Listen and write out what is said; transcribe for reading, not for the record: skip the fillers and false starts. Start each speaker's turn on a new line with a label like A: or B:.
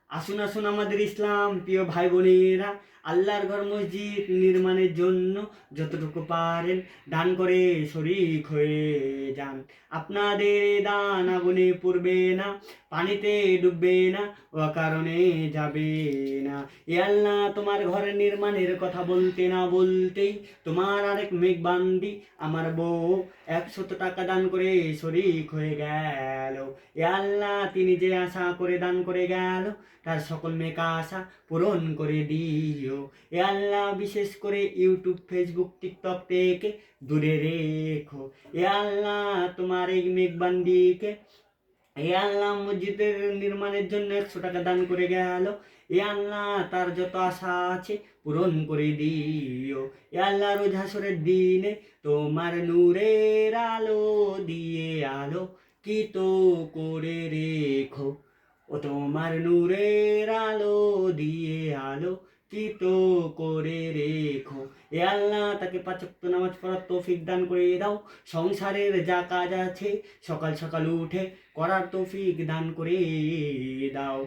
A: আসুন আসুন আমাদের ইসলাম প্রিয় ভাই বোনেরা, আল্লাহর ঘর মসজিদ নির্মাণের জন্য যতটুকু পারেন দান করে শরিক হয়ে যান। আপনাদের এ দান আগুনে পড়বে না, পানিতে ডুববে না, অকারণে যাবে না। এ আল্লাহ, তোমার ঘরের নির্মাণের কথা বলতে না বলতেই তোমার আরেক মেঘবান্দি আমার বউ 100 টাকা দান করে শরিক হয়ে গেল। এ আল্লাহ, তিনি যে আশা করে দান করে গেল তার সকল নেক আশা পূরণ করে দিও। এ আল্লাহ, বিশেষ করে ইউটিউব, ফেসবুক, টিকটক থেকে দূরে রেখো। এ আল্লাহ, তোমার এই মেঘবান্দিকে এ আল্লাহ মসজিদের নির্মাণের জন্য 100 টাকা দান করে গেল। এ আল্লাহ, তার যত আশা আছে পূরণ করে দিও। এ আল্লাহ, রোজ হাসরের দিনে তোমার নূরের আলো দিয়ে আলো কি তো করে রেখো। ও তোমার নূরের আলো দিয়ে আলো কি তো করে রেখো। এ আল্লাহ, তাকে 5 ওয়াক্ত নামাজ পড়ার তৌফিক দান করে দাও। সংসারের যা কাজ আছে সকাল সকাল উঠে করার তৌফিক দান করে দাও।